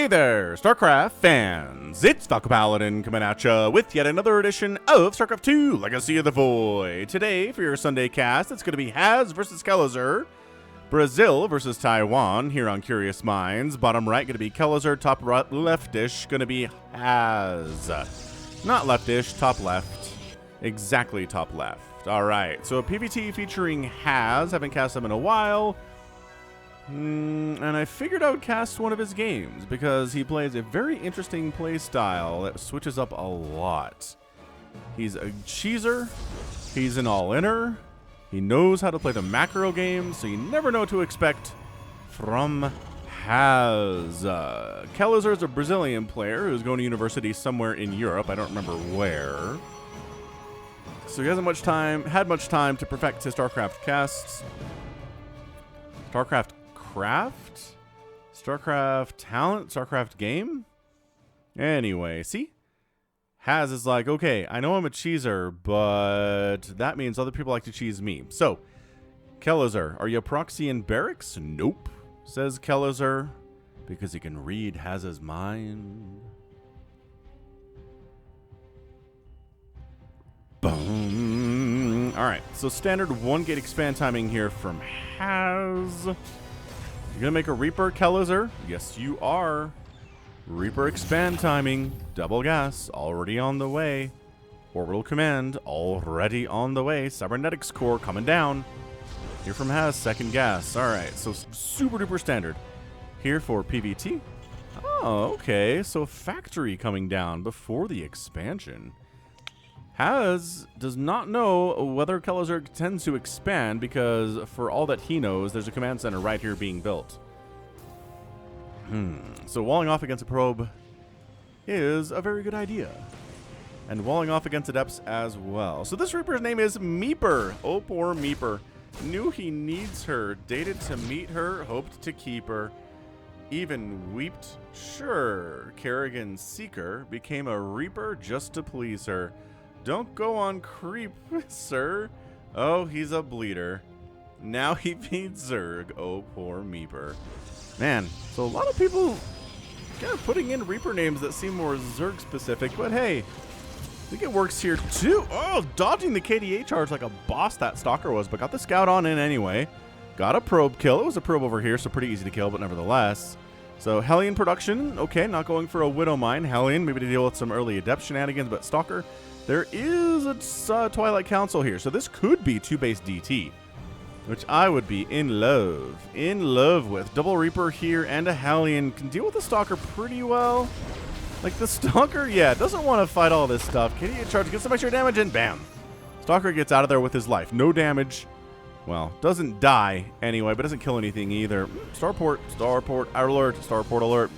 there, StarCraft fans! It's Falcon Paladin coming at ya with yet another edition of StarCraft 2 Legacy of the Void. Today, for your Sunday cast, it's going to be Haz versus Kelazhur, Brazil versus Taiwan here on Curious Minds. Bottom right, going to be Kelazhur, top right, leftish, going to be Haz. Not leftish, top left. Exactly top left. Alright, so a PvT featuring Haz, haven't cast him in a while. And I figured I would cast one of his games because he plays a very interesting play style that switches up a lot. He's a cheeser, he's an all-inner, he knows how to play the macro game, so you never know what to expect from Haz. Kelazhur is a Brazilian player who's going to university somewhere in Europe. I don't remember where. So he hasn't had much time to perfect his StarCraft casts. StarCraft Craft? StarCraft talent? StarCraft game? Anyway, see? Haz is like, okay, I know I'm a cheeser, but that means other people like to cheese me. So, Kelazhur, are you a proxy in barracks? Nope, says Kelazhur, because he can read Haz's mind. Boom. Alright, so standard 1-gate expand timing here from Haz. You're gonna make a Reaper, Kelazhur? Yes, you are. Reaper expand timing. Double gas, already on the way. Orbital command, already on the way. Cybernetics core coming down. Here from Haz, second gas. Alright, so super duper standard. Here for PvT. Oh, okay. So factory coming down before the expansion. Haz does not know whether Kelazhur tends to expand because, for all that he knows, there's a command center right here being built. So walling off against a probe is a very good idea. And walling off against adepts as well. So this Reaper's name is Meeper. Oh, poor Meeper. Knew he needs her. Dated to meet her. Hoped to keep her. Even weeped. Sure. Kerrigan Seeker became a Reaper just to please her. Don't go on creep, sir. Oh, he's a bleeder. Now he feeds Zerg. Oh, poor Meeper. Man, so a lot of people kind of putting in Reaper names that seem more Zerg specific, but hey, I think it works here too. Oh, dodging the KDA charge like a boss that Stalker was, but got the scout on in anyway. Got a probe kill. It was a probe over here, so pretty easy to kill, but nevertheless. So Hellion production, okay, not going for a Widow Mine. Hellion, maybe to deal with some early adept shenanigans, but Stalker. There is a Twilight Council here, so this could be 2-base DT, which I would be in love with. Double Reaper here and a Hellion can deal with the Stalker pretty well. Like the Stalker, yeah, doesn't want to fight all this stuff. KDA charge gets some extra damage and bam. Stalker gets out of there with his life. No damage. Well, doesn't die anyway, but doesn't kill anything either. Starport alert, Starport alert.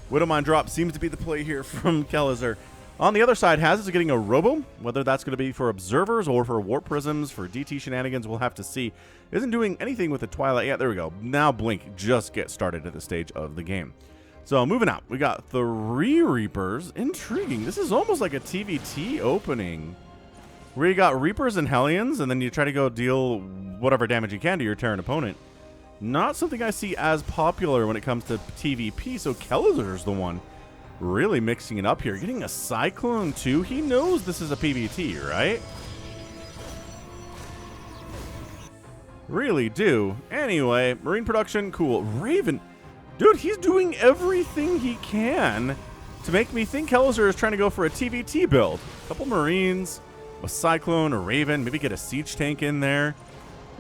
Widowmine drop seems to be the play here from Kelazhur. On the other side, Haz is getting a Robo. Whether that's going to be for Observers or for Warp Prisms, for DT shenanigans, we'll have to see. Isn't doing anything with the Twilight. Yeah, there we go. Now Blink just gets started at this stage of the game. So moving out, we got 3 Reapers. Intriguing. This is almost like a TVT opening, where you got Reapers and Hellions, and then you try to go deal whatever damage you can to your Terran opponent. Not something I see as popular when it comes to TVP, so Kelazhur's the one really mixing it up here. Getting a Cyclone too. He knows this is a PvT, right? Really do. Anyway, Marine production, cool. Raven. Dude, he's doing everything he can to make me think Kelazhur is trying to go for a TVT build. A couple Marines, a Cyclone, a Raven, maybe get a Siege tank in there.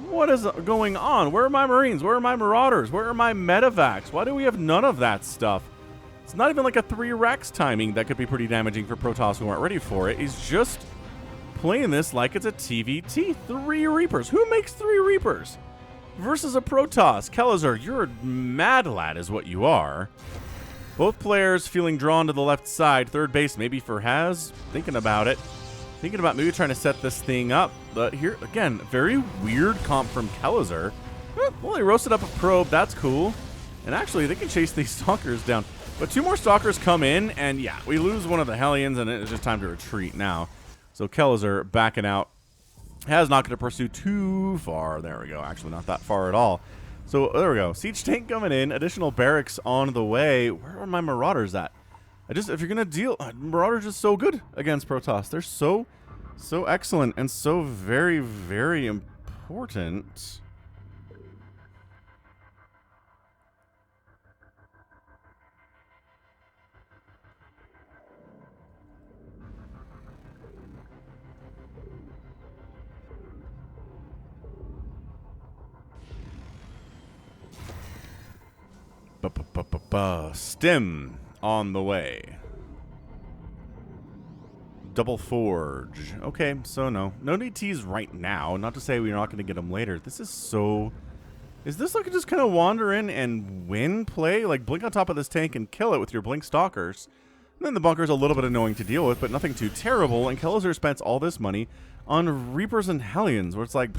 What is going on? Where are my Marines? Where are my Marauders? Where are my Medivacs? Why do we have none of that stuff? It's not even like a 3 Rex timing that could be pretty damaging for Protoss who aren't ready for it. He's just playing this like it's a TVT. 3 Reapers. Who makes 3 Reapers? Versus a Protoss. Kelazhur, you're a mad lad is what you are. Both players feeling drawn to the left side. Third base maybe for Haz. Thinking about it. Thinking about maybe trying to set this thing up. But here, again, very weird comp from Kelazhur. Well, he roasted up a probe. That's cool. And actually, they can chase these Stalkers down. But 2 more Stalkers come in, and yeah, we lose one of the Hellions, and it's just time to retreat now. So Kelazhur backing out. Haz not going to pursue too far. There we go. Actually, not that far at all. So there we go. Siege tank coming in. Additional barracks on the way. Where are my Marauders at? If you're going to deal... Marauders are so good against Protoss. They're so excellent and so very, very important. Stim on the way. Double forge. Okay, so no need teas right now. Not to say we're not going to get them later. This is so... Is this like just kind of wander in and win play? Like blink on top of this tank and kill it with your blink stalkers. And then the bunker's a little bit annoying to deal with, but nothing too terrible. And Kelazhur spends all this money on Reapers and Hellions, where it's like...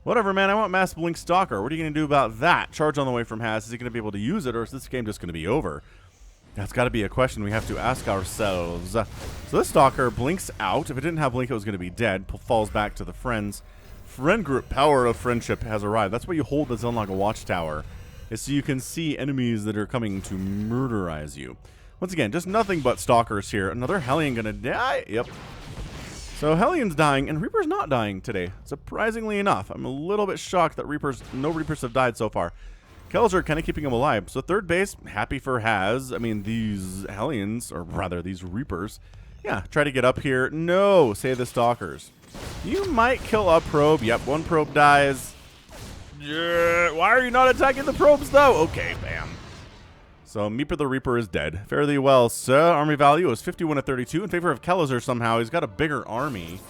Whatever, man, I want mass blink stalker. What are you going to do about that? Charge on the way from Haz. Is he going to be able to use it, or is this game just going to be over? That's got to be a question we have to ask ourselves. So this stalker blinks out. If it didn't have blink, it was going to be dead. Falls back to the friends. Friend group power of friendship has arrived. That's why you hold this on like a watchtower, is so you can see enemies that are coming to murderize you. Once again, just nothing but stalkers here. Another Hellion going to die? Yep. So Hellion's dying, and Reaper's not dying today, surprisingly enough. I'm a little bit shocked that no Reapers have died so far. Kelazhur kind of keeping him alive. So third base, happy for Haz. I mean, these Hellions, or rather these Reapers, yeah, try to get up here. No, say the Stalkers. You might kill a probe. Yep, one probe dies. Why are you not attacking the probes, though? Okay, bam. So Meeper the Reaper is dead. Fairly well, sir. Army value is 51 to 32 in favor of Kelazhur somehow. He's got a bigger army.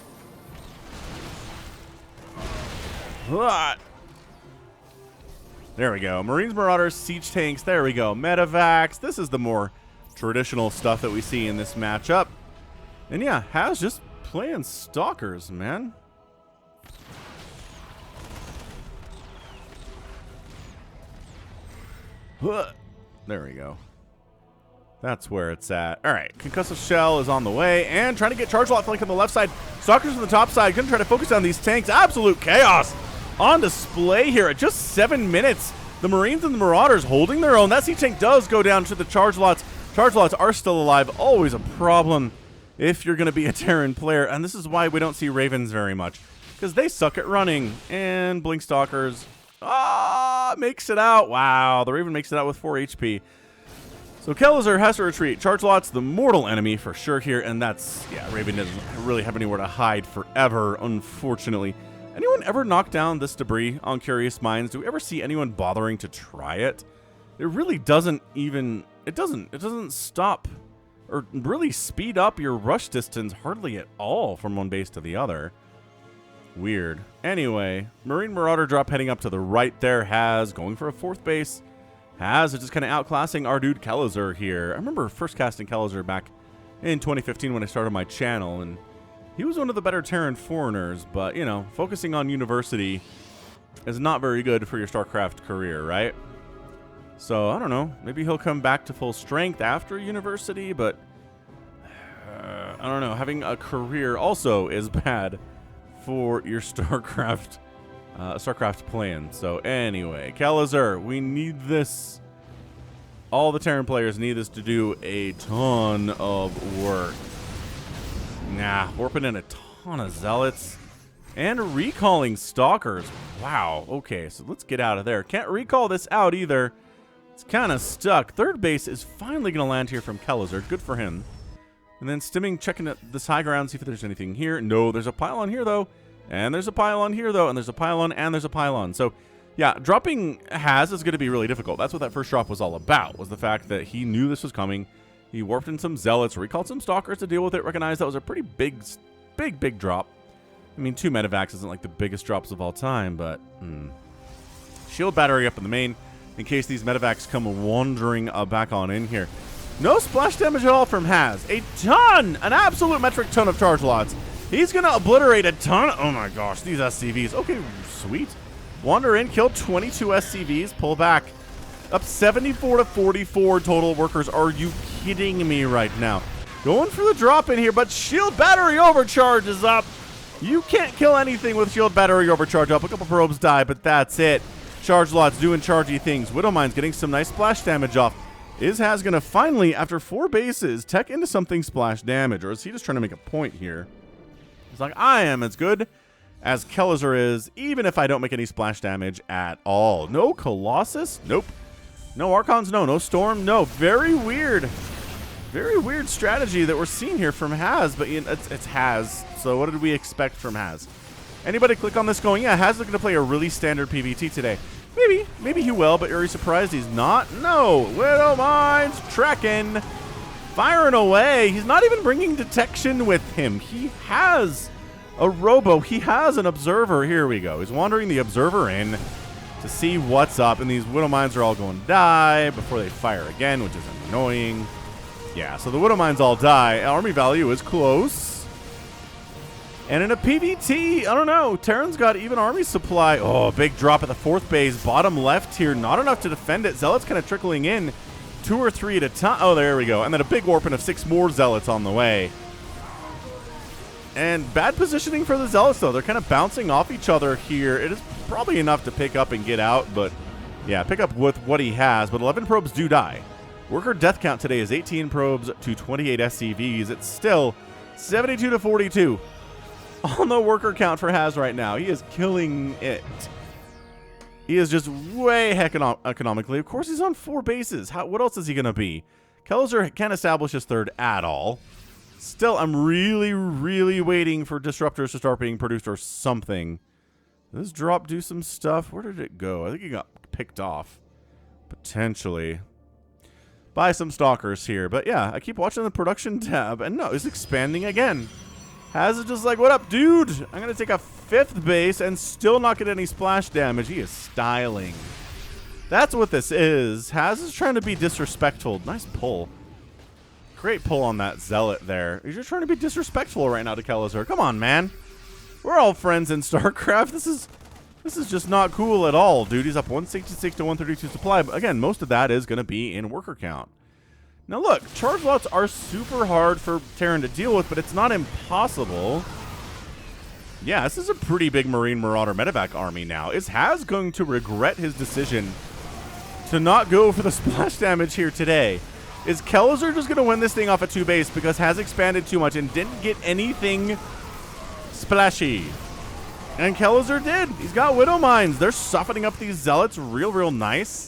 There we go. Marines, Marauders, Siege Tanks. There we go. Medivacs. This is the more traditional stuff that we see in this matchup. And yeah, Haz just playing Stalkers, man. There we go. That's where it's at. All right, Concussive Shell is on the way and trying to get Charge Lot flank on the left side. Stalkers on the top side. Going to try to focus on these tanks. Absolute chaos on display here at just 7 minutes. The Marines and the Marauders holding their own. That Siege Tank does go down to the Charge Lots. Charge Lots are still alive. Always a problem if you're going to be a Terran player. And this is why we don't see Ravens very much, because they suck at running. And Blink Stalkers... makes it out. Wow, the Raven makes it out with 4 HP. So Kelazhur has to retreat. Charge Lot's the mortal enemy for sure here, and that's, yeah, Raven doesn't really have anywhere to hide forever, unfortunately. Anyone ever knock down this debris on Curious Minds? Do we ever see anyone bothering to try it? It really doesn't even, it doesn't stop or really speed up your rush distance hardly at all from one base to the other. Weird. Anyway, Marine Marauder drop heading up to the right there. Haz going for a 4th base. Haz is just kind of outclassing our dude Kelazhur here. I remember first casting Kelazhur back in 2015 when I started my channel, and he was one of the better Terran foreigners, but, you know, focusing on university is not very good for your StarCraft career, right? So, I don't know. Maybe he'll come back to full strength after university, but I don't know. Having a career also is bad for your StarCraft plan. So anyway, Kelazhur, we need this. All the Terran players need this to do a ton of work. Nah, warping in a ton of Zealots and recalling Stalkers. Wow, okay, so let's get out of there. Can't recall this out either. It's kind of stuck. Third base is finally going to land here from Kelazhur. Good for him. And then Stimming, checking at this high ground, see if there's anything here. No, there's a pylon here, though. And there's a pylon here, though. And there's a pylon, and there's a pylon. So, yeah, dropping Haz is going to be really difficult. That's what that first drop was all about, was the fact that he knew this was coming. He warped in some Zealots, recalled some Stalkers to deal with it, recognized that was a pretty big drop. I mean, 2 Medivacs isn't like the biggest drops of all time, but... Shield battery up in the main, in case these Medivacs come wandering back on in here. No splash damage at all from Haz. A ton! An absolute metric ton of Charge Lots. He's going to obliterate a ton. Oh my gosh, these SCVs. Okay, sweet. Wander in, kill 22 SCVs, pull back. Up 74 to 44 total workers. Are you kidding me right now? Going for the drop in here, but shield battery overcharge is up. You can't kill anything with shield battery overcharge up. A couple probes die, but that's it. Charge lots doing chargy things. Widowmine's getting some nice splash damage off. Is Haz going to finally, after 4 bases, tech into something splash damage? Or is he just trying to make a point here? He's like, I am as good as Kelazhur is, even if I don't make any splash damage at all. No Colossus? Nope. No Archons? No. No Storm? No. Very weird. Very weird strategy that we're seeing here from Haz, but it's Haz. So what did we expect from Haz? Anybody click on this going, yeah, Haz is going to play a really standard PvT today. Maybe he will, but are you surprised he's not? No. Widowmine's trekking, firing away. He's not even bringing detection with him. He has a robo. He has an observer. Here we go. He's wandering the observer in to see what's up, and these Widowmines are all going to die before they fire again, which is annoying. Yeah, so the Widowmines all die. Army value is close. And in a PvT, I don't know, Terran's got even army supply. Oh, big drop at the 4th base, bottom left here. Not enough to defend it. Zealots kind of trickling in 2 or 3 at a time. Oh, there we go. And then a big warping of 6 more Zealots on the way. And bad positioning for the Zealots, though. They're kind of bouncing off each other here. It is probably enough to pick up and get out, but yeah, pick up with what he has. But 11 probes do die. Worker death count today is 18 probes to 28 SCVs. It's still 72 to 42. On the worker count for Haz right now. He is killing it. He is just way economically. Of course, he's on 4 bases. What else is he going to be? Kelazhur can't establish his 3rd at all. Still, I'm really, really waiting for disruptors to start being produced or something. Does this drop do some stuff? Where did it go? I think he got picked off. Potentially. By some stalkers here. But yeah, I keep watching the production tab. And no, it's expanding again. Haz is just like, what up, dude? I'm going to take a 5th base and still not get any splash damage. He is styling. That's what this is. Haz is trying to be disrespectful. Nice pull. Great pull on that Zealot there. He's just trying to be disrespectful right now to Kelazhur. Come on, man. We're all friends in StarCraft. This is just not cool at all, dude. He's up 166 to 132 supply. But again, most of that is going to be in worker count. Now look, charge lots are super hard for Terran to deal with, but it's not impossible. Yeah, this is a pretty big Marine Marauder medevac army now. Is Haz going to regret his decision to not go for the splash damage here today? Is Kelazhur just going to win this thing off at 2 base because Haz expanded too much and didn't get anything splashy? And Kelazhur did. He's got Widowmines. They're softening up these Zealots real nice.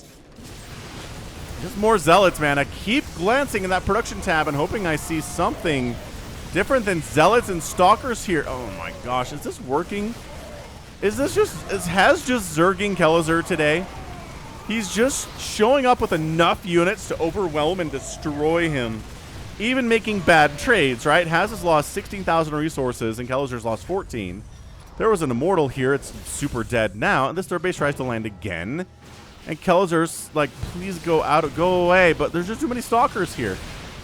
Just more Zealots, man. I keep glancing in that production tab and hoping I see something different than Zealots and Stalkers here. Oh my gosh, is this working? Is Haz just zerging Kelazhur today? He's just showing up with enough units to overwhelm and destroy him. Even making bad trades, right? Haz has lost 16,000 resources and Kelazhur's lost 14. There was an Immortal here. It's super dead now. And this 3rd base tries to land again. And Kelazhur's like, please go away. But there's just too many Stalkers here.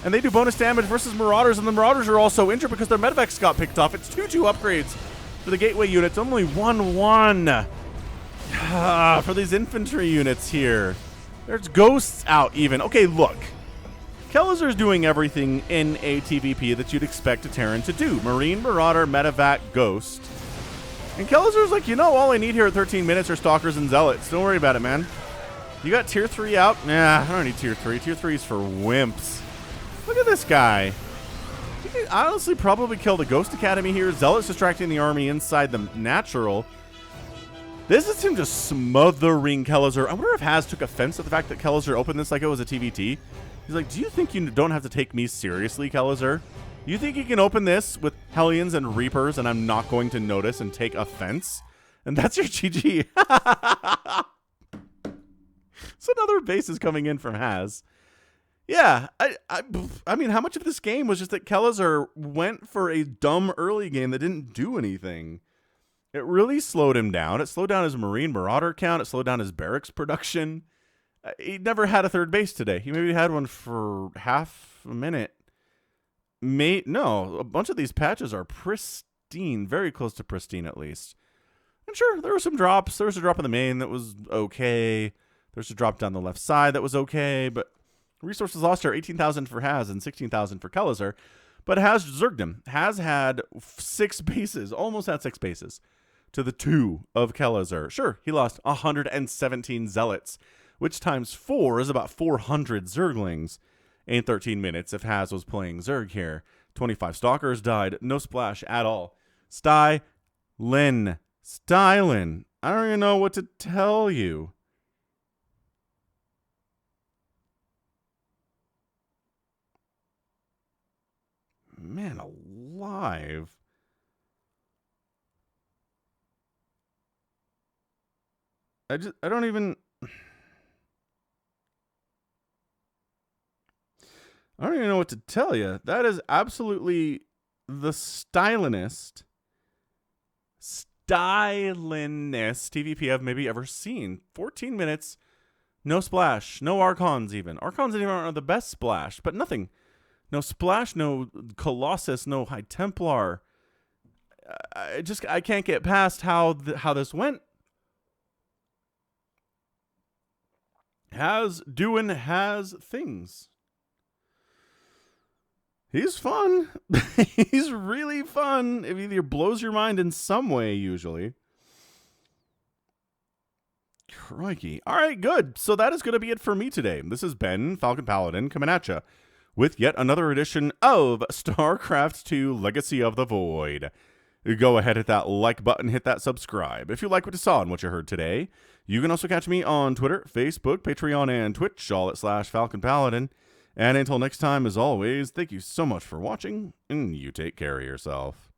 And they do bonus damage versus Marauders. And the Marauders are also injured because their medevacs got picked off. It's 2-2 upgrades for the Gateway units. Only 1-1 for these infantry units here. There's ghosts out even. Okay, look. Kelazhur's doing everything in a TVP that you'd expect a Terran to do. Marine, Marauder, medevac, ghost. And Kelazhur's like, you know, all I need here at 13 minutes are Stalkers and Zealots. Don't worry about it, man. You got tier 3 out? Nah, I don't need tier 3. Tier 3 is for wimps. Look at this guy. He could honestly probably kill the Ghost Academy here. Zealots distracting the army inside the natural. This is him just smothering Kelazhur. I wonder if Haz took offense at the fact that Kelazhur opened this like it was a TVT. He's like, do you think you don't have to take me seriously, Kelazhur? You think you can open this with Hellions and Reapers and I'm not going to notice and take offense? And that's your GG. So another base is coming in from Haz. Yeah, I mean, how much of this game was just that Kelazhur went for a dumb early game that didn't do anything? It really slowed him down. It slowed down his Marine Marauder count. It slowed down his barracks production. He never had a 3rd base today. He maybe had one for half a minute. No, a bunch of these patches are pristine, very close to pristine at least. And sure, there were some drops. There was a drop in the main that was okay. There's a drop down the left side that was okay, but resources lost are 18,000 for Haz and 16,000 for Kelazhur. But Haz zerged him. Haz had 6 bases, almost had 6 bases. to the 2 of Kelazhur. Sure, he lost 117 zealots, which times 4 is about 400 zerglings in 13 minutes if Haz was playing Zerg here. 25 stalkers died, no splash at all. STYLIN. STYLIN. I don't even know what to tell you. Man alive. I don't even know what to tell you. That is absolutely the stylinest TVP I've maybe ever seen. 14 minutes, no splash, no Archons even. Archons even aren't the best splash, but nothing. No splash, no Colossus, no High Templar. I can't get past how this went. Has things. He's fun. He's really fun. It either blows your mind in some way, usually. Crikey. All right, good. So that is going to be it for me today. This has been Falcon Paladin coming at you with yet another edition of StarCraft 2 Legacy of the Void. Go ahead, hit that like button, hit that subscribe. If you like what you saw and what you heard today, you can also catch me on Twitter, Facebook, Patreon, and Twitch, all at /Falcon Paladin. And until next time, as always, thank you so much for watching, and you take care of yourself.